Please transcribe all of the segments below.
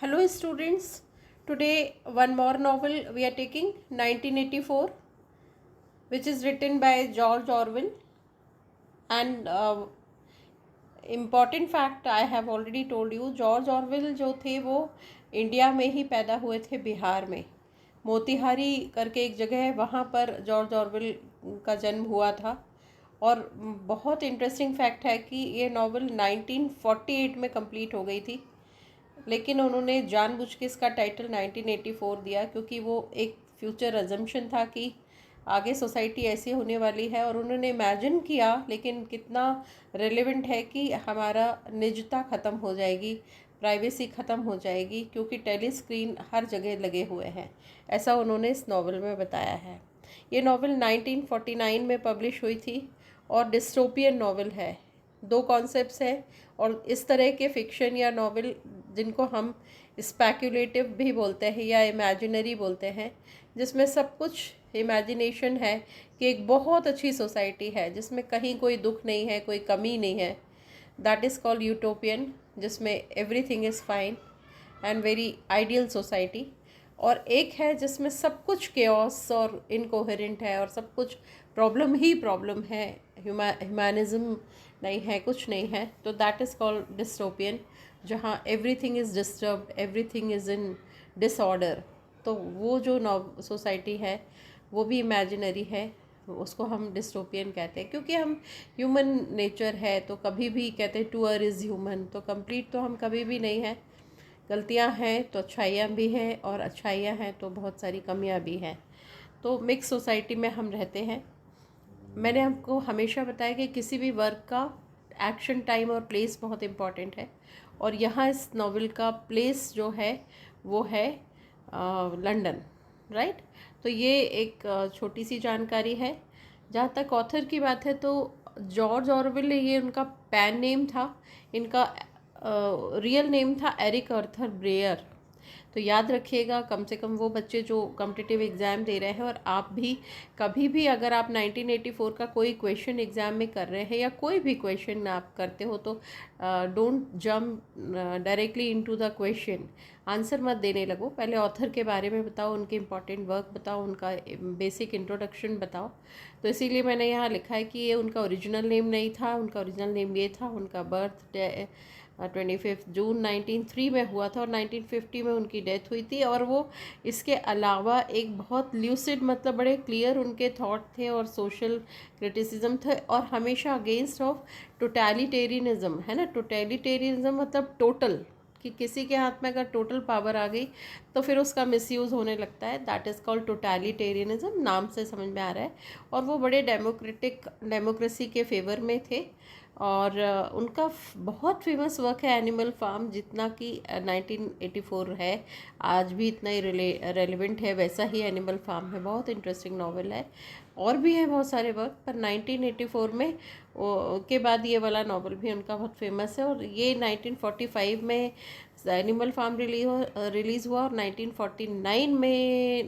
Hello students, today one more novel we are taking 1984, which is written by George Orwell. And important fact I have already told you, George Orwell जो थे वो India में ही पैदा हुए थे, बिहार में मोतिहारी करके एक जगह है, वहाँ पर जॉर्ज ऑरवेल का जन्म हुआ था। और बहुत इंटरेस्टिंग फैक्ट है कि ये नावल 1948 में कंप्लीट हो गई थी, लेकिन उन्होंने जानबूझ के इसका टाइटल 1984 दिया क्योंकि वो एक फ्यूचर अजम्पशन था कि आगे सोसाइटी ऐसी होने वाली है। और उन्होंने इमेजिन किया, लेकिन कितना रेलेवेंट है कि हमारा निजता ख़त्म हो जाएगी, प्राइवेसी ख़त्म हो जाएगी, क्योंकि टेली स्क्रीन हर जगह लगे हुए हैं। ऐसा उन्होंने इस नावल में बताया है। ये नावल 1949 में पब्लिश हुई थी और डिस्टोपियन नावल है। दो कॉन्सेप्ट्स हैं, और इस तरह के फिक्शन या नावल जिनको हम स्पेक्युलेटिव भी बोलते हैं या इमेजिनरी बोलते हैं, जिसमें सब कुछ इमेजिनेशन है कि एक बहुत अच्छी सोसाइटी है जिसमें कहीं कोई दुख नहीं है, कोई कमी नहीं है, दैट इज़ कॉल्ड यूटोपियन, जिसमें everything is fine and very ideal society. और एक है जिसमें सब कुछ केओस और इनकोहेरेंट है और सब कुछ प्रॉब्लम ही प्रॉब्लम है, ह्यूमैनिज्म नहीं है, कुछ नहीं है, तो दैट इज़ कॉल्ड डिस्टोपियन, जहाँ everything is disturbed, everything is in disorder. तो वो जो सोसाइटी है वो भी इमेजिनरी है, उसको हम डिस्टोपियन कहते हैं, क्योंकि हम ह्यूमन नेचर है तो कभी भी कहते हैं टू अर इज़ ह्यूमन, तो कंप्लीट तो हम कभी भी नहीं हैं। गलतियां हैं तो अच्छाइयाँ भी हैं, और अच्छाइयाँ हैं तो बहुत सारी कमियां भी हैं। तो मिक्स सोसाइटी में हम रहते हैं। मैंने आपको हमेशा बताया कि किसी भी वर्क का एक्शन टाइम और प्लेस बहुत इम्पॉर्टेंट है, और यहाँ इस नावल का प्लेस जो है वो है लंदन, राइट। तो ये एक छोटी सी जानकारी है। जहाँ तक ऑथर की बात है तो जॉर्ज ऑरवेल, ये उनका पैन नेम था, इनका रियल नेम था एरिक अर्थर ब्रेयर। तो याद रखिएगा, कम से कम वो बच्चे जो कॉम्पिटिटिव एग्ज़ाम दे रहे हैं, और आप भी कभी भी अगर आप 1984 का कोई क्वेश्चन एग्ज़ाम में कर रहे हैं या कोई भी क्वेश्चन आप करते हो, तो don't jump directly into the question, answer मत देने लगो। पहले ऑथर के बारे में बताओ, उनके इम्पॉर्टेंट वर्क बताओ, उनका बेसिक इंट्रोडक्शन बताओ। तो इसीलिए मैंने यहाँ लिखा है कि ये उनका ओरिजिनल नेम नहीं था, उनका ओरिजिनल नेम ये था। उनका बर्थ 25 जून 1903 में हुआ था और 1950 में उनकी डेथ हुई थी। और वो इसके अलावा एक बहुत ल्यूसिड, मतलब बड़े क्लियर उनके थॉट थे और सोशल क्रिटिसिज्म थे, और हमेशा अगेंस्ट ऑफ टोटैलिटेरियनिज्म, है ना। टोटैलिटेरियनिज्म मतलब टोटल, कि किसी के हाथ में अगर टोटल पावर आ गई तो फिर उसका मिसयूज़ होने लगता है। दैट इज़ कॉल्ड टोटैलिटेरियनिज्म, नाम से समझ में आ रहा है। और वो बड़े डेमोक्रेसी के फेवर में थे। और उनका बहुत फेमस वर्क है एनिमल फार्म, जितना कि 1984 है, आज भी इतना ही रेलिवेंट है वैसा ही एनिमल फार्म है। बहुत इंटरेस्टिंग नावल है, और भी हैं बहुत सारे वर्क, पर 1984 में के बाद ये वाला नावल भी उनका बहुत फेमस है। और ये 1945 में एनिमल फार्म रिलीज़ हुआ, और 1949 में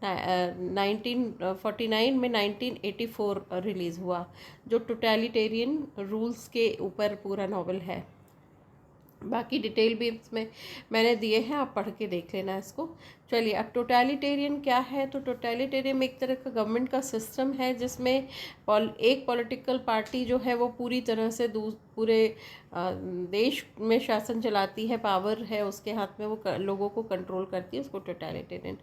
1949 में 1984 रिलीज़ हुआ, जो टोटैलिटेरियन रूल्स के ऊपर पूरा नावल है। बाकी डिटेल भी इसमें मैंने दिए हैं, आप पढ़ के देख लेना इसको। चलिए, अब टोटैलिटेरियन क्या है। तो टोटैलिटेरियन एक तरह का गवर्नमेंट का सिस्टम है जिसमें एक पॉलिटिकल पार्टी जो है वो पूरी तरह से पूरे देश में शासन चलाती है, पावर है उसके हाथ में, वो लोगों को कंट्रोल करती है, उसको टोटैलिटेरियन।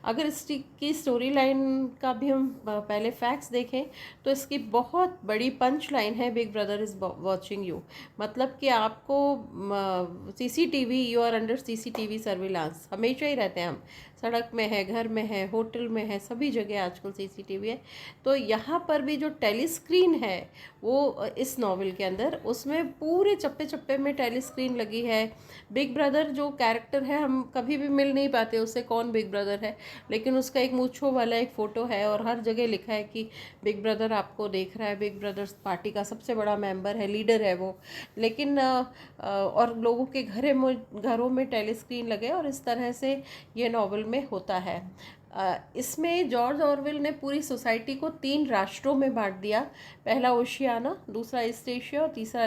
अगर इसकी स्टोरी लाइन का भी हम पहले फैक्ट्स देखें तो इसकी बहुत बड़ी पंच लाइन है, Big Brother is watching you. मतलब कि आपको CCTV, you are under CCTV surveillance, हमेशा ही रहते हैं हम, सड़क में है, घर में है, होटल में है, सभी जगह आजकल सीसीटीवी है। तो यहाँ पर भी जो टेलीस्क्रीन है वो इस नावल के अंदर, उसमें पूरे चप्पे चप्पे में टेलीस्क्रीन लगी है। बिग ब्रदर जो कैरेक्टर है, हम कभी भी मिल नहीं पाते उससे कौन बिग ब्रदर है, लेकिन उसका एक मूंछों वाला एक फ़ोटो है, और हर जगह लिखा है कि बिग ब्रदर आपको देख रहा है, बिग ब्रदर पार्टी का सबसे बड़ा मेंबर है, लीडर है वो। लेकिन और लोगों के घरों में टेलीस्क्रीन लगे, और इस तरह से ये नावल में होता है। इसमें जॉर्ज ऑरवेल ने पूरी सोसाइटी को 3 राष्ट्रों में बांट दिया। पहला ओशियाना, दूसरा ईस्ट एशिया और तीसरा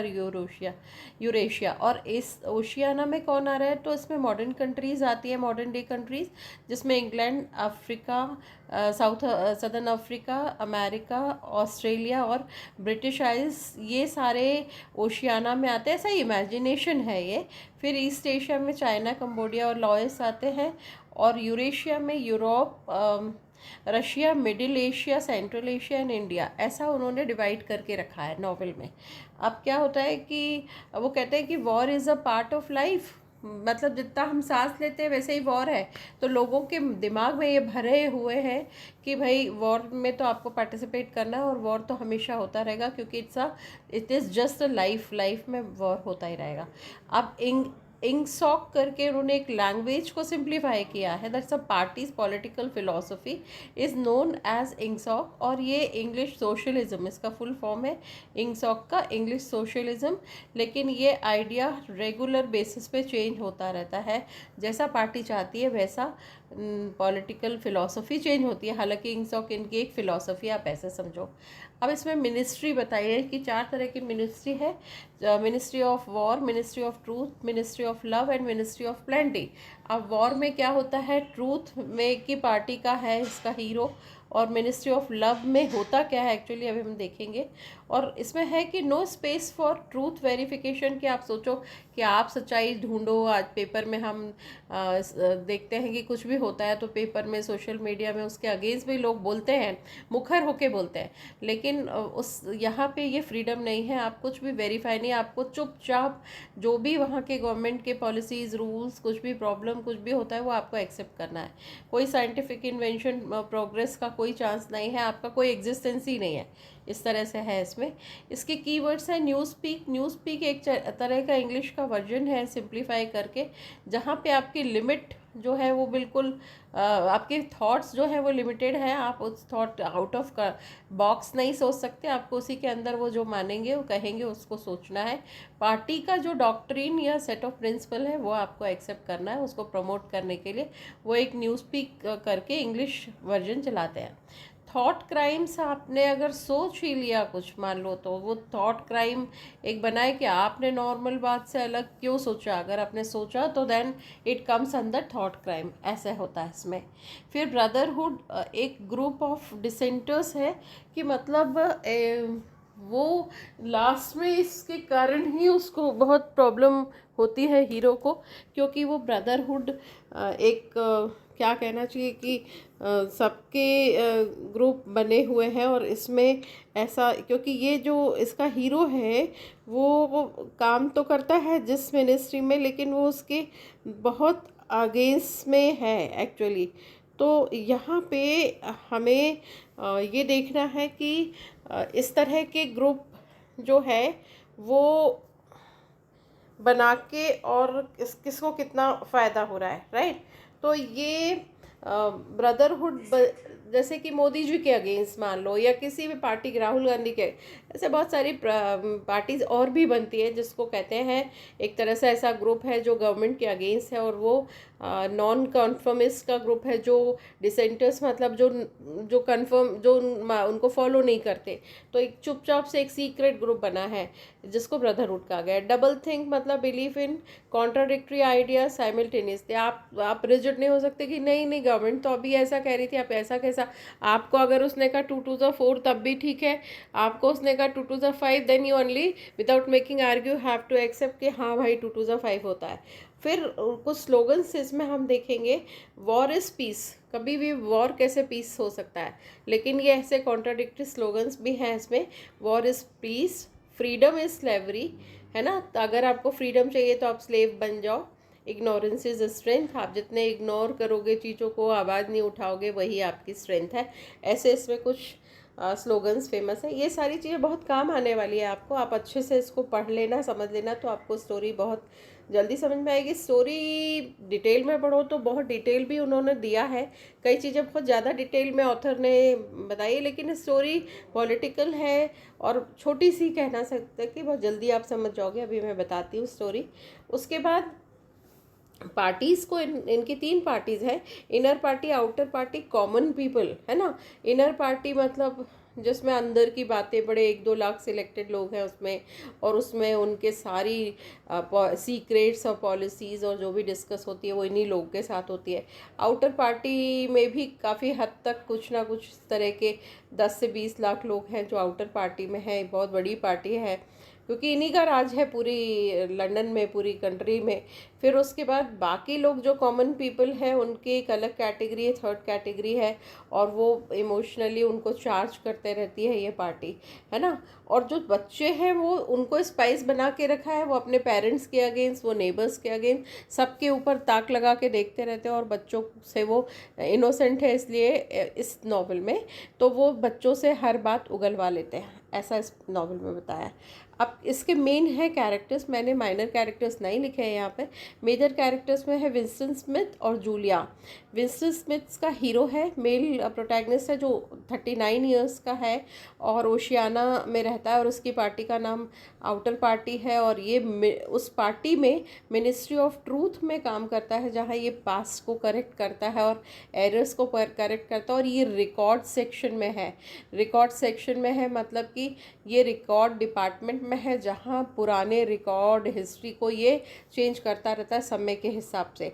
यूरेशिया। और इस ओशियाना में कौन आ रहा है, तो इसमें मॉडर्न कंट्रीज़ आती है, मॉडर्न डे कंट्रीज़, जिसमें England, Africa, southern Africa, America, Australia और ब्रिटिश आइल्स, ये सारे ओशियाना में आते हैं। ऐसा इमेजिनेशन है ये। फिर ईस्ट एशिया में चाइना, कंबोडिया और लाओस आते हैं। और यूरेशिया में Europe, Russia, middle Asia, central Asia and India, ऐसा उन्होंने डिवाइड करके रखा है नॉवेल में। अब क्या होता है कि वो कहते हैं कि war is a part of life, मतलब जितना हम सांस लेते हैं वैसे ही वॉर है। तो लोगों के दिमाग में ये भरे हुए हैं कि भाई वॉर में तो आपको पार्टिसिपेट करना है और वॉर तो हमेशा होता रहेगा, क्योंकि it is just a life में वॉर होता ही रहेगा। अब इंगसॉक करके उन्होंने एक लैंग्वेज को सिंप्लीफाई किया है। That's a party's political philosophy is known as Ingsoc. और ये इंग्लिश सोशलिज्म, इसका फुल फॉर्म है इंगसॉक का, इंग्लिश सोशलिज्म। लेकिन ये आइडिया रेगुलर बेसिस पे चेंज होता रहता है, जैसा पार्टी चाहती है वैसा पॉलिटिकल फिलोसफी चेंज होती है। हालांकि इंगसॉक इनकी एक फ़िलोसफी, आप ऐसे समझो। अब इसमें मिनिस्ट्री बताई है कि 4 तरह की मिनिस्ट्री है। Ministry of war, ministry of truth, ministry of love and ministry of plenty. अब वॉर में क्या होता है, ट्रूथ में की पार्टी का है इसका हीरो, और मिनिस्ट्री ऑफ लव में होता क्या है एक्चुअली अभी हम देखेंगे। और इसमें है कि no space for truth verification, कि आप सोचो कि आप सच्चाई ढूंढो। आज पेपर में हम देखते हैं कि कुछ भी होता है तो पेपर में, सोशल मीडिया में उसके अगेंस्ट भी लोग बोलते हैं, मुखर होके बोलते हैं। लेकिन उस यहाँ पे ये फ्रीडम नहीं है, आप कुछ भी वेरीफाई नहीं, आपको चुपचाप जो भी वहाँ के गवर्नमेंट के पॉलिसीज़, रूल्स, कुछ भी प्रॉब्लम कुछ भी होता है वो आपको एक्सेप्ट करना है। कोई साइंटिफिक इन्वेंशन, प्रोग्रेस का कोई चांस नहीं है, आपका कोई एग्जिस्टेंस ही नहीं है। इस तरह से है इसमें। इसके कीवर्ड्स हैं न्यूज़ स्पीक एक तरह का इंग्लिश का वर्जन है सिंप्लीफाई करके, जहाँ पे आपकी लिमिट जो है वो बिल्कुल आपके थॉट्स जो है वो लिमिटेड है। आप उस थॉट आउट ऑफ बॉक्स नहीं सोच सकते, आपको उसी के अंदर वो जो मानेंगे वो कहेंगे उसको सोचना है। पार्टी का जो डॉक्ट्रिन या सेट ऑफ प्रिंसिपल है वो आपको एक्सेप्ट करना है, उसको प्रमोट करने के लिए वो एक न्यूज़ स्पीक करके इंग्लिश वर्जन चलाते हैं। थॉट क्राइम्स, आपने अगर सोच ही लिया कुछ, मान लो, तो वो थॉट क्राइम एक बनाए कि आपने नॉर्मल बात से अलग क्यों सोचा। अगर आपने सोचा तो then it comes under thought crime, ऐसे होता है इसमें। फिर ब्रदरहुड एक ग्रुप ऑफ डिसेंटर्स है, कि मतलब वो लास्ट में इसके कारण ही उसको बहुत प्रॉब्लम होती है हीरो को, क्योंकि वो ब्रदरहुड एक क्या कहना चाहिए कि सबके ग्रुप बने हुए हैं। और इसमें ऐसा, क्योंकि ये जो इसका हीरो है वो काम तो करता है जिस मिनिस्ट्री में, लेकिन वो उसके बहुत अगेंस्ट में है एक्चुअली। तो यहाँ पे हमें ये देखना है कि इस तरह के ग्रुप जो है वो बना के और किसको कितना फ़ायदा हो रहा है, राइट। तो ये ब्रदरहुड जैसे कि मोदी जी के अगेंस्ट मान लो, या किसी भी पार्टी के, राहुल गांधी के, ऐसे बहुत सारी पार्टीज और भी बनती है, जिसको कहते हैं एक तरह से ऐसा ग्रुप है जो गवर्नमेंट के अगेंस्ट है। और वो नॉन कन्फर्मिस्ट का ग्रुप है, जो डिसेंटर्स, मतलब जो कन्फर्म, जो उनको फॉलो नहीं करते। तो एक चुपचाप से एक सीक्रेट ग्रुप बना है जिसको ब्रदरहुड कहा गया। डबल थिंक मतलब believe in contradictory idea simultaneously. आप रिजिड नहीं हो सकते कि नहीं गवर्नमेंट तो अभी ऐसा कह रही थी, आप ऐसा कैसा। आपको अगर उसने कहा 2 to the 4 तब भी ठीक है, आपको उसने कहा 2 to the 5, then you only without making argue have to accept कि हाँ भाई 2 to the 5 होता है। फिर कुछ स्लोगन्स इसमें हम देखेंगे। वॉर इज़ पीस, कभी भी वॉर कैसे पीस हो सकता है, लेकिन ये ऐसे कॉन्ट्राडिक्टरी स्लोगन्स भी हैं इसमें। War is piece, freedom is slavery, है ना। तो अगर आपको फ्रीडम चाहिए तो आप स्लेव बन जाओ। इग्नोरेंस इज़ स्ट्रेंथ, आप जितने इग्नोर करोगे चीज़ों को, आवाज़ नहीं उठाओगे, वही आपकी स्ट्रेंथ है। ऐसे इसमें कुछ स्लोगन्स फेमस है। ये सारी चीज़ें बहुत काम आने वाली है आपको, आप अच्छे से इसको पढ़ लेना, समझ लेना, तो आपको स्टोरी बहुत जल्दी समझ में आएगी। स्टोरी डिटेल में पढ़ो तो बहुत डिटेल भी उन्होंने दिया है, कई चीज़ें बहुत ज़्यादा डिटेल में ऑथर ने बताई, लेकिन स्टोरी पॉलिटिकल है और छोटी सी कहना सकते कि बहुत जल्दी आप समझ जाओगे। अभी मैं बताती हूँ स्टोरी। उसके बाद पार्टीज़ को इनकी 3 पार्टीज़ हैं, inner party, outer party, common people, है ना। इनर पार्टी मतलब जिसमें अंदर की बातें, बड़े 1-2 लाख सिलेक्टेड लोग हैं उसमें, और उसमें उनके सारी सीक्रेट्स और पॉलिसीज़ और जो भी डिस्कस होती है वो इन्हीं लोगों के साथ होती है। आउटर पार्टी में भी काफ़ी हद तक कुछ ना कुछ तरह के 10 से 20 लाख लोग हैं जो आउटर पार्टी में हैं। बहुत बड़ी पार्टी है क्योंकि इन्हीं का राज है पूरी लंदन में, पूरी कंट्री में। फिर उसके बाद बाकी लोग जो कॉमन पीपल हैं उनकी एक अलग कैटेगरी है, 3rd कैटेगरी है, और वो इमोशनली उनको चार्ज करते रहती है ये पार्टी, है ना। और जो बच्चे हैं वो उनको स्पाइस बना के रखा है, वो अपने पेरेंट्स के अगेंस्ट, वो नेबर्स के अगेंस्ट, सबके ऊपर ताक लगा के देखते रहते हैं। और बच्चों से वो इनोसेंट है इसलिए इस नॉवल में, तो वो बच्चों से हर बात उगलवा लेते हैं, ऐसा इस नॉवल में बताया। अब इसके मेन है कैरेक्टर्स, मैंने माइनर कैरेक्टर्स नहीं लिखे हैं यहाँ पे। मेजर कैरेक्टर्स में है विंस्टन स्मिथ और जूलिया। विंस्टन स्मिथ का हीरो है, मेल प्रोटैगनिस्ट है, जो 39 इयर्स का है और ओशियाना में रहता है, और उसकी पार्टी का नाम आउटर पार्टी है। और ये उस पार्टी में मिनिस्ट्री ऑफ ट्रूथ में काम करता है, जहाँ ये पास्ट को करेक्ट करता है और एरर्स को करेक्ट करता है। और ये रिकॉर्ड सेक्शन में है, रिकॉर्ड सेक्शन में है मतलब कि ये रिकॉर्ड डिपार्टमेंट में है, जहाँ पुराने रिकॉर्ड हिस्ट्री को ये चेंज करता रहता है समय के हिसाब से।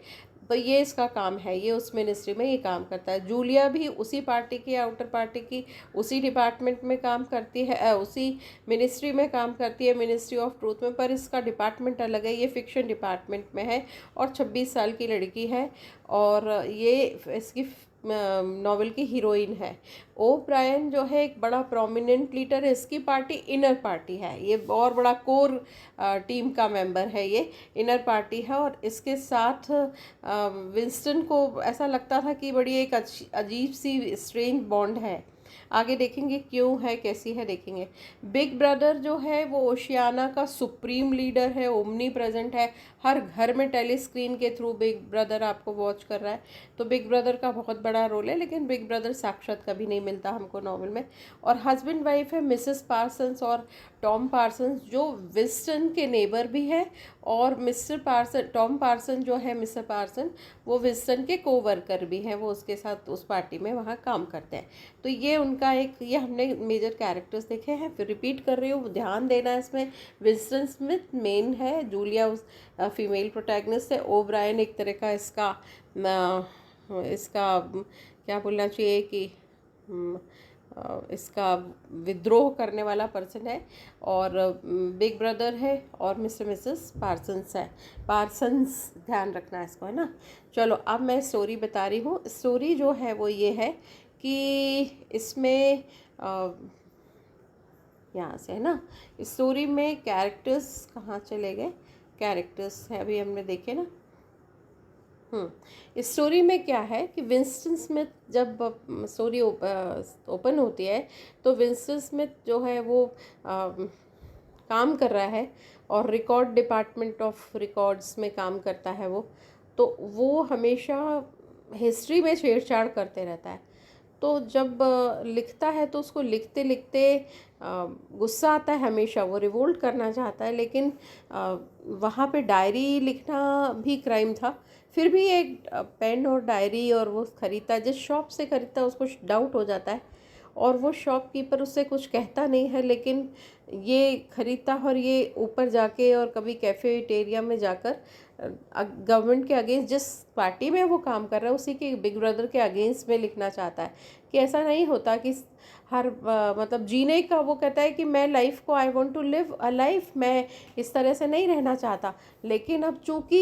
तो ये इसका काम है, ये उस मिनिस्ट्री में ये काम करता है। जूलिया भी उसी पार्टी की, आउटर पार्टी की, उसी डिपार्टमेंट में काम करती है, उसी मिनिस्ट्री में काम करती है, मिनिस्ट्री ऑफ ट्रूथ में, पर इसका डिपार्टमेंट अलग है। ये फिक्शन डिपार्टमेंट में है और 26 साल की लड़की है, और ये इसकी नॉवल की हीरोइन है। ओ ब्रायन जो है एक बड़ा प्रोमिनेंट लीडर है, इसकी पार्टी इनर पार्टी है, ये और बड़ा कोर टीम का मेंबर है, ये इनर पार्टी है। और इसके साथ विंस्टन को ऐसा लगता था कि बड़ी एक अजीब सी स्ट्रेंज बॉन्ड है। आगे देखेंगे क्यों है, कैसी है, देखेंगे। बिग ब्रदर जो है वो ओशियाना का सुप्रीम लीडर है, ओमनी प्रेजेंट है, हर घर में टेलीस्क्रीन के थ्रू बिग ब्रदर आपको वॉच कर रहा है। तो बिग ब्रदर का बहुत बड़ा रोल है, लेकिन बिग ब्रदर साक्षात कभी नहीं मिलता हमको नॉवल में। और हस्बैंड वाइफ है मिसेस पार्सन्स और टॉम पार्सन्स, जो विंस्टन के नेबर भी है, और मिस्टर पार्सन, टॉम पार्सन जो है मिस्टर पार्सन, वो विंस्टन के कोवर्कर भी हैं, वो उसके साथ उस पार्टी में वहाँ काम करते हैं। तो ये उनका एक, ये हमने मेजर कैरेक्टर्स देखे हैं। फिर रिपीट कर रही हूँ, ध्यान देना इसमें। विंस्टन स्मिथ मेन है, जूलिया उस फीमेल प्रोटैगनिस्ट है, ओ ब्रायन एक तरह का इसका क्या बोलना चाहिए कि इसका विद्रोह करने वाला पर्सन है। और बिग ब्रदर है, और मिस्टर मिसेस पार्सन्स है, पार्सन्स ध्यान रखना इसको, है ना। चलो अब मैं स्टोरी बता रही हूँ। स्टोरी जो है वो ये है कि इसमें यहाँ से, है ना, स्टोरी में कैरेक्टर्स कहाँ चले गए, कैरेक्टर्स है अभी हमने देखे ना। इस स्टोरी में क्या है कि विंस्टन स्मिथ, जब स्टोरी ओपन होती है तो विंस्टन स्मिथ जो है वो काम कर रहा है, और रिकॉर्ड डिपार्टमेंट ऑफ रिकॉर्ड्स में काम करता है वो। तो वो हमेशा हिस्ट्री में छेड़छाड़ करते रहता है। तो जब लिखता है तो उसको लिखते लिखते गुस्सा आता है, हमेशा वो रिवोल्ट करना चाहता है, लेकिन वहाँ पे डायरी लिखना भी क्राइम था। फिर भी एक पेन और डायरी और वो ख़रीदता है, जिस शॉप से ख़रीदता है उसको डाउट हो जाता है, और वो शॉपकीपर उससे कुछ कहता नहीं है, लेकिन ये ख़रीदता है। और ये ऊपर जाके और कभी कैफेटेरिया में जाकर गवर्नमेंट के अगेंस्ट, जिस पार्टी में वो काम कर रहा है उसी के बिग ब्रदर के अगेंस्ट में लिखना चाहता है कि ऐसा नहीं होता कि हर मतलब जीने का, वो कहता है कि मैं लाइफ को, I want to live a life, मैं इस तरह से नहीं रहना चाहता। लेकिन अब चूँकि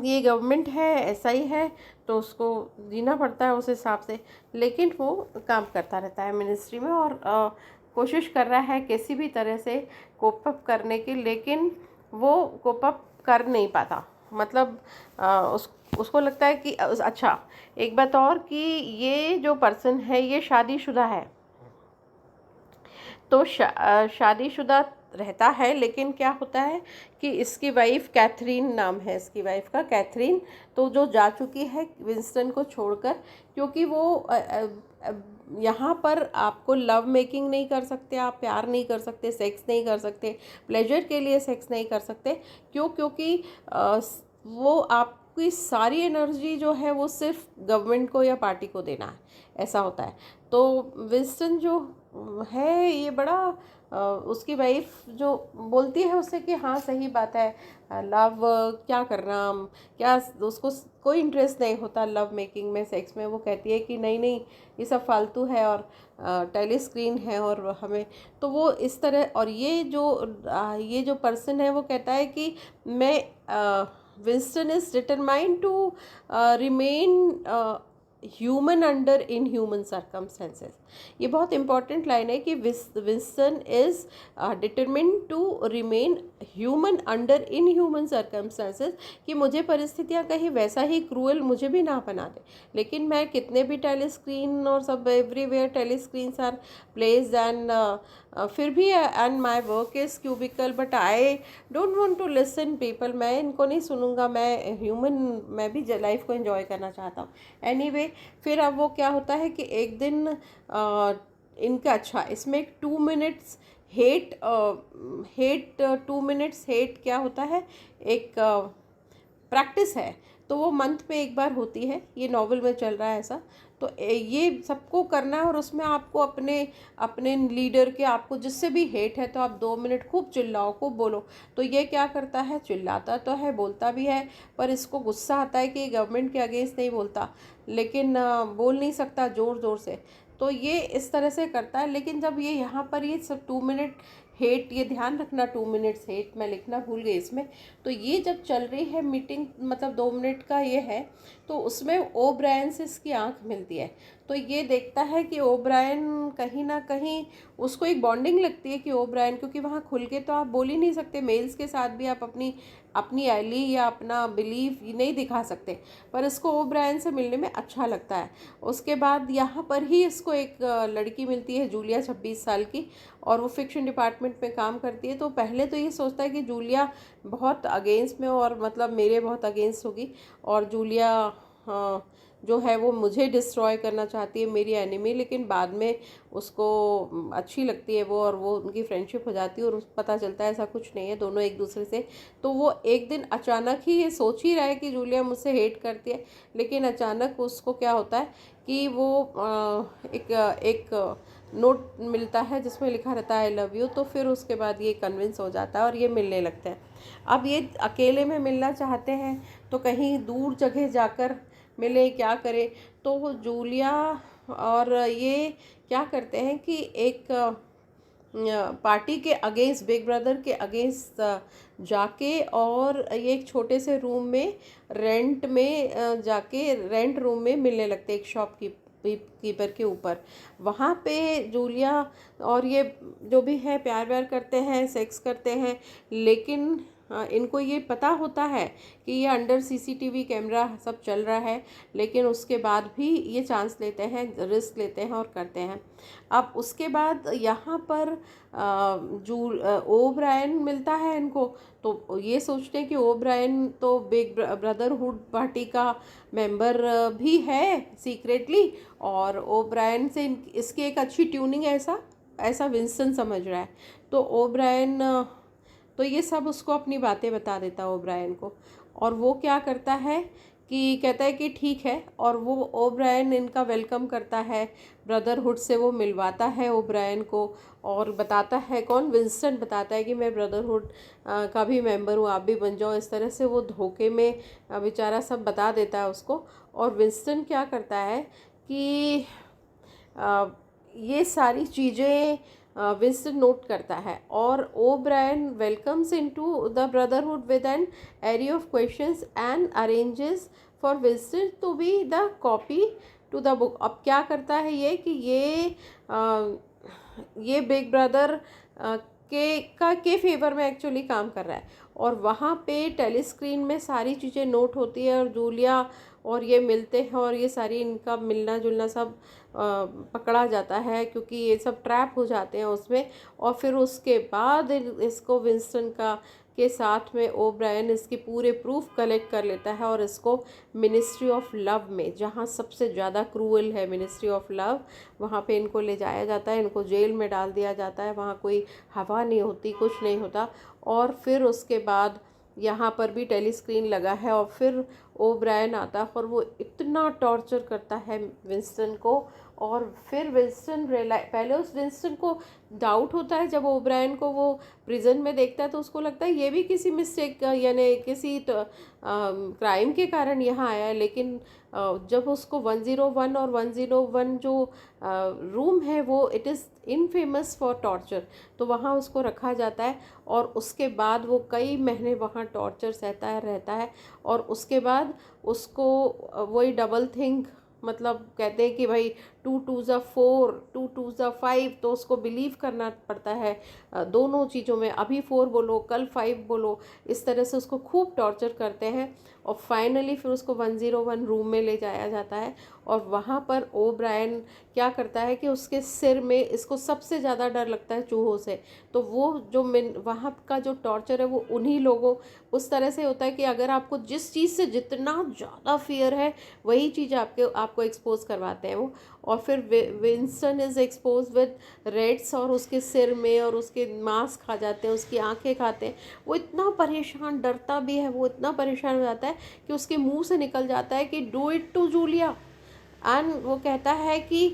ये गवर्नमेंट है, ऐसा ही है, तो उसको जीना पड़ता है उस हिसाब से। लेकिन वो काम करता रहता है मिनिस्ट्री में, और कोशिश कर रहा है किसी भी तरह से कोप अप करने की, लेकिन वो कोप अप कर नहीं पाता। मतलब उसको लगता है कि अच्छा, एक बात और कि ये जो पर्सन है ये शादीशुदा है, तो शादीशुदा रहता है। लेकिन क्या होता है कि इसकी वाइफ कैथरीन, नाम है इसकी वाइफ का कैथरीन, तो जो जा चुकी है विंस्टन को छोड़कर, क्योंकि वो यहाँ पर आपको लव मेकिंग नहीं कर सकते, आप प्यार नहीं कर सकते, सेक्स नहीं कर सकते, प्लेजर के लिए सेक्स नहीं कर सकते। क्योंकि वो आपकी सारी एनर्जी जो है वो सिर्फ गवर्नमेंट को या पार्टी को देना है, ऐसा होता है। तो विंस्टन जो है ये बड़ा उसकी वाइफ जो बोलती है उससे कि हाँ सही बात है, लव क्या करना, क्या उसको कोई इंटरेस्ट नहीं होता लव मेकिंग में, सेक्स में। वो कहती है कि नहीं नहीं ये सब फालतू है और टेली स्क्रीन है और हमें, तो वो इस तरह। और ये जो पर्सन है वो कहता है कि मैं Winston is determined to remain human under inhuman circumstances. ये बहुत इंपॉर्टेंट लाइन है कि Winston is determined to remain human under inhuman circumstances, कि मुझे परिस्थितियाँ कहीं वैसा ही क्रूअल मुझे भी ना बना दे, लेकिन मैं कितने भी टेलीस्क्रीन और सब everywhere telescreens are placed and फिर भी and my work is cubicle but I don't want to listen people. मैं इनको नहीं सुनूंगा, मैं ह्यूमन, मैं भी लाइफ को एंजॉय करना चाहता हूँ। एनीवे फिर अब वो क्या होता है कि एक दिन इनका, अच्छा इसमें एक 2 मिनट्स हेट 2 मिनट्स हेट क्या होता है, एक प्रैक्टिस है। तो वो मंथ में एक बार होती है, ये नॉवल में चल रहा है ऐसा। तो ये सबको करना है और उसमें आपको अपने अपने लीडर के, आपको जिससे भी हेट है तो आप 2 मिनट खूब चिल्लाओ, खूब बोलो। तो ये क्या करता है, चिल्लाता तो है, बोलता भी है, पर इसको गुस्सा आता है कि गवर्नमेंट के अगेंस्ट नहीं बोलता, लेकिन बोल नहीं सकता ज़ोर ज़ोर से। तो ये इस तरह से करता है। लेकिन जब ये यहाँ पर ये सब 2 मिनट हेट, ये ध्यान रखना 2 मिनट्स हेट, मैं लिखना भूल गई इसमें। तो ये जब चल रही है मीटिंग, मतलब 2 मिनट का ये है, तो उसमें ओब्रायन से इसकी आंख मिलती है। तो ये देखता है कि ओब्रायन कहीं ना कहीं, उसको एक बॉन्डिंग लगती है कि ओब्रायन, क्योंकि वहाँ खुल के तो आप बोल ही नहीं सकते, मेल्स के साथ भी आप अपनी अपनी एली या अपना बिलीव नहीं दिखा सकते, पर इसको ओब्रायन से मिलने में अच्छा लगता है। उसके बाद यहाँ पर ही इसको एक लड़की मिलती है, जूलिया, 26 साल की, और वो फिक्शन डिपार्टमेंट में काम करती है। तो पहले तो ये सोचता है कि जूलिया बहुत अगेंस्ट में, और मतलब मेरे बहुत अगेंस्ट होगी, और जूलिया जो है वो मुझे डिस्ट्रॉय करना चाहती है, मेरी एनिमी। लेकिन बाद में उसको अच्छी लगती है वो, और वो उनकी फ्रेंडशिप हो जाती है, और पता चलता है ऐसा कुछ नहीं है, दोनों एक दूसरे से। तो वो एक दिन अचानक ही ये सोच ही रहा है कि जूलिया मुझसे हेट करती है, लेकिन अचानक उसको क्या होता है कि वो एक नोट मिलता है जिसमें लिखा रहता है आई लव यू। तो फिर उसके बाद ये कन्विंस हो जाता है और ये मिलने लगते हैं। अब ये अकेले में मिलना चाहते हैं तो कहीं दूर जगह जाकर मिले, क्या करें। तो वो जूलिया और ये क्या करते हैं कि एक पार्टी के अगेंस्ट, बिग ब्रदर के अगेंस्ट जाके, और ये एक छोटे से रूम में रेंट में जाके रेंट रूम में मिलने लगते हैं, एक शॉप कीपर के ऊपर। वहाँ पे जूलिया और ये जो भी है प्यार व्यार करते हैं, सेक्स करते हैं, लेकिन इनको ये पता होता है कि ये अंडर सीसीटीवी कैमरा सब चल रहा है, लेकिन उसके बाद भी ये चांस लेते हैं, रिस्क लेते हैं और करते हैं। अब उसके बाद यहाँ पर ओब्रायन मिलता है इनको। तो ये सोचते हैं कि ओब्रायन तो बिग ब्रदरहुड पार्टी का मेंबर भी है सीक्रेटली, और ओब्रायन से इसकी एक अच्छी ट्यूनिंग है, ऐसा ऐसा विंस्टन समझ रहा है। तो ओब्रायन तो ये सब उसको अपनी बातें बता देता है ओब्रायन को, और वो क्या करता है कि कहता है कि ठीक है, और वो ओब्रायन इनका वेलकम करता है, ब्रदरहुड से वो मिलवाता है ओब्रायन को, और बताता है, कौन, विंस्टन बताता है कि मैं ब्रदरहुड का भी मेंबर हूँ, आप भी बन जाओ। इस तरह से वो धोखे में बेचारा सब बता देता है उसको। और विंस्टन क्या करता है कि ये सारी चीज़ें विंस्टन नोट करता है, और O'Brien welcomes into the brotherhood with an array of questions and arranges for Winston to be the copy to the book. अब क्या करता है ये कि ये बिग ब्रदर के फेवर में एक्चुअली काम कर रहा है, और वहाँ पे टेलीस्क्रीन में सारी चीज़ें नोट होती है, और जूलिया और ये मिलते हैं, और ये सारी इनका मिलना जुलना सब पकड़ा जाता है, क्योंकि ये सब ट्रैप हो जाते हैं उसमें। और फिर उसके बाद इसको विंस्टन के साथ में ओब्रायन इसके पूरे प्रूफ कलेक्ट कर लेता है, और इसको मिनिस्ट्री ऑफ लव में, जहाँ सबसे ज़्यादा क्रूअल है मिनिस्ट्री ऑफ लव, वहाँ पे इनको ले जाया जाता है, इनको जेल में डाल दिया जाता है। वहाँ कोई हवा नहीं होती, कुछ नहीं होता। और फिर उसके बाद यहाँ पर भी टेलीस्क्रीन लगा है और फिर ओब्रायन आता है और वो इतना टॉर्चर करता है विंस्टन को। और फिर विंस्टन पहले उस विंस्टन को डाउट होता है जब ओब्रायन को वो प्रिजन में देखता है, तो उसको लगता है ये भी किसी मिस्टेक यानी किसी क्राइम के कारण यहाँ आया है। लेकिन जब उसको 101 और 101 जो रूम है वो it is infamous for torture, तो वहाँ उसको रखा जाता है और उसके बाद वो कई महीने वहाँ टॉर्चर सहता रहता है। और उसके बाद उसको वही डबल थिंक, मतलब कहते हैं कि भाई 2 2 ज़ा 4 2 2 ज़ा 5, तो उसको बिलीव करना पड़ता है दोनों चीज़ों में, अभी 4 बोलो कल 5 बोलो, इस तरह से उसको खूब टॉर्चर करते हैं। और फाइनली फिर उसको 101 रूम में ले जाया जाता है और वहाँ पर ओब्रायन क्या करता है कि उसके सिर में, इसको सबसे ज़्यादा डर लगता है चूहों से, तो वो जो वहाँ का जो टॉर्चर है वो उन्हीं लोगों उस तरह से होता है कि अगर आपको जिस चीज़ से जितना ज़्यादा फियर है वही चीज़ आपको एक्सपोज करवाते हैं वो। और फिर Winston is expose with raids और उसके सिर में, और उसके मांस खा जाते हैं, उसकी आंखें खाते हैं। वो इतना परेशान, डरता भी है, वो इतना परेशान हो जाता है कि उसके मुंह से निकल जाता है कि do it to Julia. And वो कहता है कि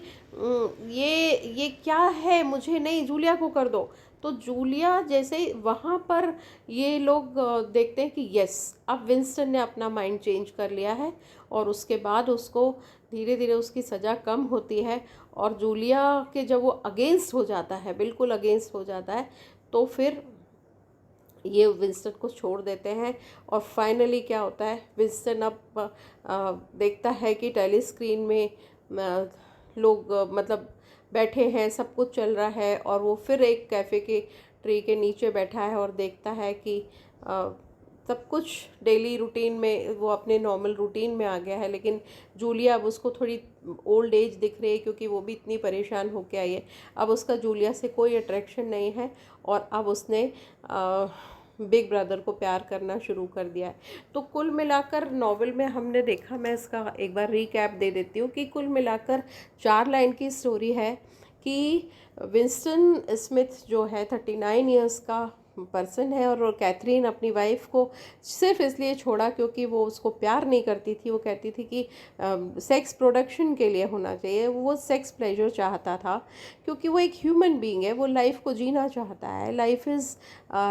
ये क्या है, मुझे नहीं, जूलिया को कर दो। तो जूलिया जैसे वहाँ पर ये लोग देखते हैं कि यस, अब विंस्टन ने अपना माइंड चेंज कर लिया है, और उसके बाद उसको धीरे धीरे उसकी सज़ा कम होती है। और जूलिया के जब वो अगेंस्ट हो जाता है, बिल्कुल अगेंस्ट हो जाता है, तो फिर ये विंस्टन को छोड़ देते हैं। और फाइनली क्या होता है, विंस्टन अब देखता है कि टेलीस्क्रीन में लोग मतलब बैठे हैं, सब कुछ चल रहा है, और वो फिर एक कैफ़े के ट्री के नीचे बैठा है और देखता है कि सब कुछ डेली रूटीन में, वो अपने नॉर्मल रूटीन में आ गया है। लेकिन जूलिया अब उसको थोड़ी ओल्ड एज दिख रही है क्योंकि वो भी इतनी परेशान होके आई है। अब उसका जूलिया से कोई अट्रैक्शन नहीं है और अब उसने बिग ब्रदर को प्यार करना शुरू कर दिया है। तो कुल मिलाकर नॉवेल में हमने देखा, मैं इसका एक बार रीकैप दे देती हूँ कि कुल मिलाकर 4 लाइन की स्टोरी है कि विंस्टन स्मिथ जो है 39 इयर्स का पर्सन है, और कैथरीन अपनी वाइफ को सिर्फ इसलिए छोड़ा क्योंकि वो उसको प्यार नहीं करती थी। वो कहती थी कि सेक्स प्रोडक्शन के लिए होना चाहिए, वो सेक्स प्लेजर चाहता था क्योंकि वो एक ह्यूमन बीइंग है, वो लाइफ को जीना चाहता है। Life is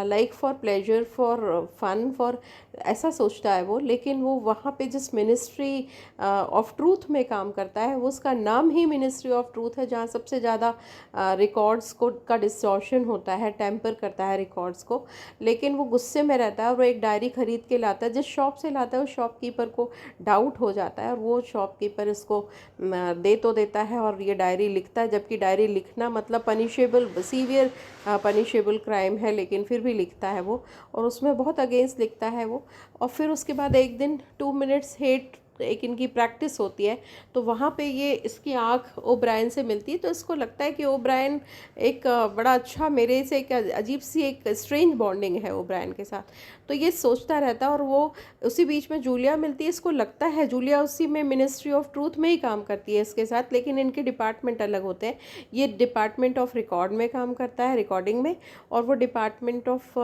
like for pleasure, for fun, for, ऐसा सोचता है वो। लेकिन वो वहाँ पे जिस मिनिस्ट्री ऑफ ट्रूथ में काम करता है, वो उसका नाम ही मिनिस्ट्री ऑफ ट्रूथ है, जहाँ सबसे ज़्यादा रिकॉर्ड्स को का डिस्टॉर्शन होता है, टेम्पर करता है रिकॉर्ड्स को। लेकिन वो गुस्से में रहता है और वो एक डायरी ख़रीद के लाता है, जिस शॉप से लाता है उस शॉपकीपर को डाउट हो जाता है, और वो शॉपकीपर इसको दे तो देता है और ये डायरी लिखता है, जबकि डायरी लिखना मतलब पनिशेबल, सीवियर पनिशेबल क्राइम है, लेकिन फिर भी लिखता है वो, और उसमें बहुत अगेंस्ट लिखता है वो। और फिर उसके बाद एक दिन 2 मिनट्स हेट, एक इनकी प्रैक्टिस होती है, तो वहाँ पे ये इसकी आँख ओब्रायन से मिलती है, तो इसको लगता है कि ओब्रायन एक बड़ा अच्छा, मेरे से एक अजीब सी एक स्ट्रेंज बॉन्डिंग है ओब्रायन के साथ, तो ये सोचता रहता है। और वो उसी बीच में जूलिया मिलती है, इसको लगता है जूलिया उसी में मिनिस्ट्री ऑफ ट्रूथ में ही काम करती है इसके साथ, लेकिन इनके डिपार्टमेंट अलग होते हैं। ये डिपार्टमेंट ऑफ रिकॉर्ड में काम करता है, रिकॉर्डिंग में, और वो डिपार्टमेंट ऑफ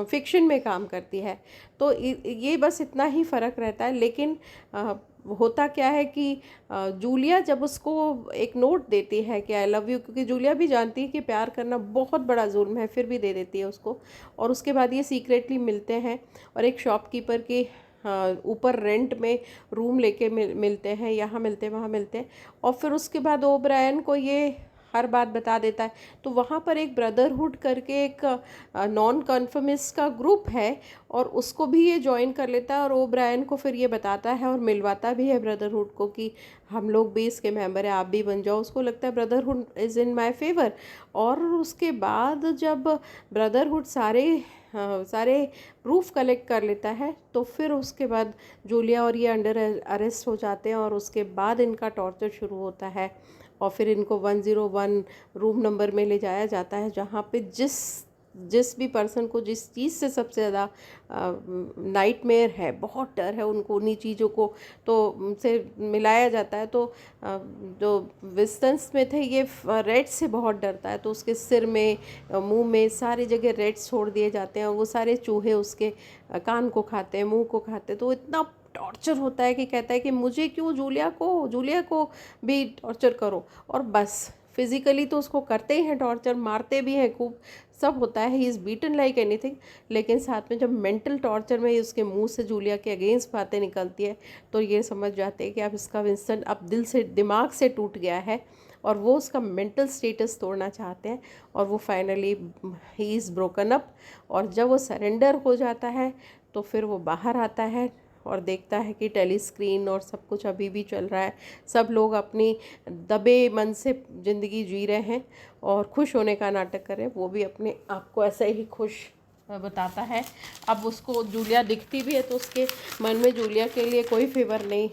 फिक्शन में काम करती है। तो ये बस इतना ही फ़र्क रहता है। लेकिन होता क्या है कि जूलिया जब उसको एक नोट देती है कि आई लव यू, क्योंकि जूलिया भी जानती है कि प्यार करना बहुत बड़ा जुर्म है, फिर भी दे देती है उसको। और उसके बाद ये सीक्रेटली मिलते हैं और एक शॉपकीपर के ऊपर रेंट में रूम लेके मिलते हैं, यहाँ मिलते हैं, वहाँ मिलते हैं। और फिर उसके बाद ओब्रायन को ये हर बात बता देता है। तो वहाँ पर एक ब्रदरहुड करके एक नॉन कन्फर्मिस्ट का ग्रुप है, और उसको भी ये ज्वाइन कर लेता है, और ओब्रायन को फिर ये बताता है और मिलवाता भी है ब्रदरहुड को कि हम लोग भी इसके मेंबर हैं, आप भी बन जाओ। उसको लगता है brotherhood is in my favour. और उसके बाद जब ब्रदरहुड सारे प्रूफ कलेक्ट कर लेता है, तो फिर उसके बाद जूलिया और ये अंडर अरेस्ट हो जाते हैं, और उसके बाद इनका टॉर्चर शुरू होता है। और फिर इनको 101 रूम नंबर में ले जाया जाता है, जहाँ पे जिस जिस भी पर्सन को जिस चीज़ से सबसे ज़्यादा नाइटमेयर है, बहुत डर है उनको उन्हीं चीज़ों को तो उनसे मिलाया जाता है। तो जो विंस्टन स्मिथ है ये रेड से बहुत डरता है, तो उसके सिर में, मुंह में, सारी जगह रेड्स छोड़ दिए जाते हैं और वो सारे चूहे उसके कान को खाते हैं, मुंह को खाते हैं। तो इतना टॉर्चर होता है कि कहता है कि मुझे क्यों, जूलिया को भी टॉर्चर करो। और बस फिज़िकली तो उसको करते ही हैं टॉर्चर, मारते भी हैं खूब, सब होता है, he is beaten like anything. लेकिन साथ में जब मेंटल टॉर्चर में उसके मुंह से जूलिया के अगेंस्ट बातें निकलती है तो ये समझ जाते हैं कि अब इसका विंस्टन अब दिमाग से टूट गया है और वो उसका मेंटल स्टेटस तोड़ना चाहते हैं। और वो finally he is broken up. और जब वो सरेंडर हो जाता है तो फिर वो बाहर आता है और देखता है कि टेलीस्क्रीन और सब कुछ अभी भी चल रहा है, सब लोग अपनी दबे मन से ज़िंदगी जी रहे हैं और खुश होने का नाटक कर रहे हैं। वो भी अपने आप को ऐसे ही खुश बताता है। अब उसको जूलिया दिखती भी है तो उसके मन में जूलिया के लिए कोई फेवर नहीं,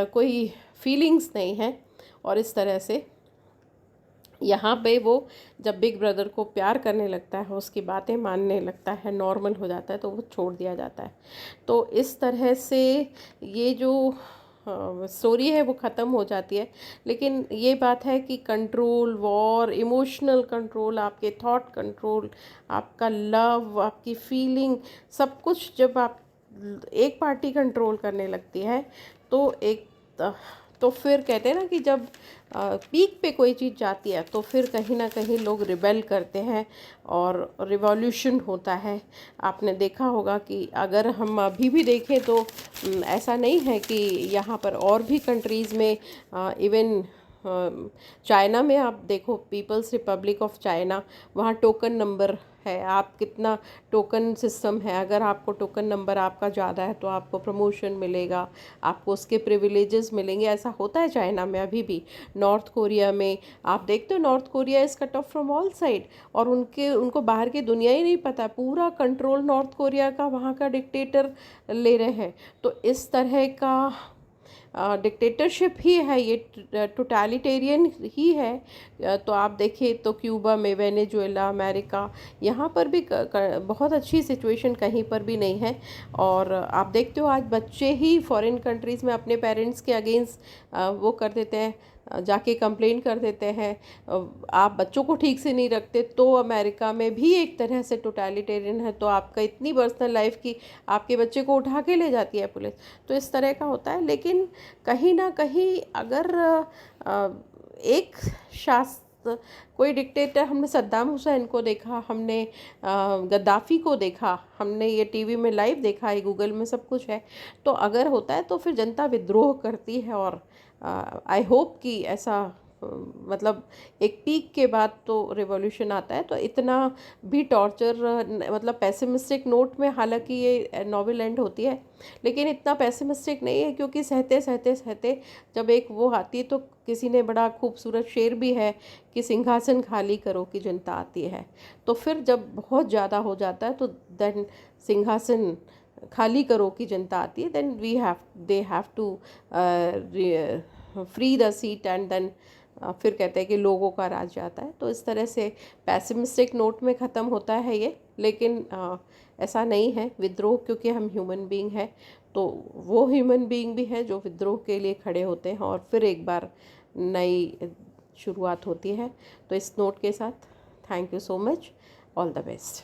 कोई फीलिंग्स नहीं है। और इस तरह से यहाँ पे वो जब बिग ब्रदर को प्यार करने लगता है, उसकी बातें मानने लगता है, नॉर्मल हो जाता है, तो वो छोड़ दिया जाता है। तो इस तरह से ये जो स्टोरी है वो ख़त्म हो जाती है। लेकिन ये बात है कि कंट्रोल, वॉर, इमोशनल कंट्रोल, आपके थॉट कंट्रोल, आपका लव, आपकी फीलिंग, सब कुछ जब आप एक पार्टी कंट्रोल करने लगती है तो तो फिर कहते हैं ना कि जब पीक पे कोई चीज़ जाती है तो फिर कहीं ना कहीं लोग रिबेल करते हैं और रिवॉल्यूशन होता है। आपने देखा होगा कि अगर हम अभी भी देखें तो ऐसा नहीं है कि यहाँ पर और भी कंट्रीज़ में, इवन चाइना में आप देखो, पीपल्स रिपब्लिक ऑफ चाइना, वहाँ टोकन नंबर है, आप कितना टोकन सिस्टम है, अगर आपको टोकन नंबर आपका ज़्यादा है तो आपको प्रमोशन मिलेगा, आपको उसके प्रिविलेजेस मिलेंगे। ऐसा होता है चाइना में अभी भी। नॉर्थ कोरिया में आप देखते हो, north Korea is cut off from all side और उनको बाहर की दुनिया ही नहीं पता, पूरा कंट्रोल नॉर्थ कोरिया का वहाँ का डिक्टेटर ले रहे हैं। तो इस तरह का डिक्टेटरशिप ही है ये, टोटलिटेरियन ही है। तो आप देखिए तो क्यूबा में, वेनेजुएला, अमेरिका, यहाँ पर भी बहुत अच्छी सिचुएशन कहीं पर भी नहीं है। और आप देखते हो आज बच्चे ही फॉरेन कंट्रीज़ में अपने पेरेंट्स के अगेंस्ट वो कर देते हैं, जाके कंप्लेन कर देते हैं। आप बच्चों को ठीक से नहीं रखते तो अमेरिका में भी एक तरह से टोटलिटेरियन है, तो आपका इतनी पर्सनल लाइफ की आपके बच्चे को उठा के ले जाती है पुलिस। तो इस तरह का होता है। लेकिन कहीं ना कहीं अगर एक शास्त्र, कोई डिक्टेटर, हमने सद्दाम हुसैन को देखा, हमने गद्दाफ़ी को देखा, हमने ये टीवी में लाइव देखा है, गूगल में सब कुछ है। तो अगर होता है तो फिर जनता विद्रोह करती है। और आई होप कि ऐसा मतलब एक पीक के बाद तो रिवॉल्यूशन आता है। तो इतना भी टॉर्चर, मतलब पेसिमिस्टिक नोट में हालांकि ये नॉवेल एंड होती है, लेकिन इतना पेसिमिस्टिक नहीं है, क्योंकि सहते सहते सहते जब एक वो आती है, तो किसी ने बड़ा खूबसूरत शेर भी है कि सिंहासन खाली करो कि जनता आती है। तो फिर जब बहुत ज़्यादा हो जाता है तो देन सिंहासन खाली करो कि जनता आती है, then they have to free the seat and then फिर कहते हैं कि लोगों का राज जाता है। तो इस तरह से पैसिमिस्टिक नोट में ख़त्म होता है ये। लेकिन ऐसा नहीं है विद्रोह, क्योंकि हम ह्यूमन बीइंग हैं, तो वो ह्यूमन बीइंग भी हैं जो विद्रोह के लिए खड़े होते हैं और फिर एक बार नई शुरुआत होती है। तो इस नोट के साथ thank you so much, all the best.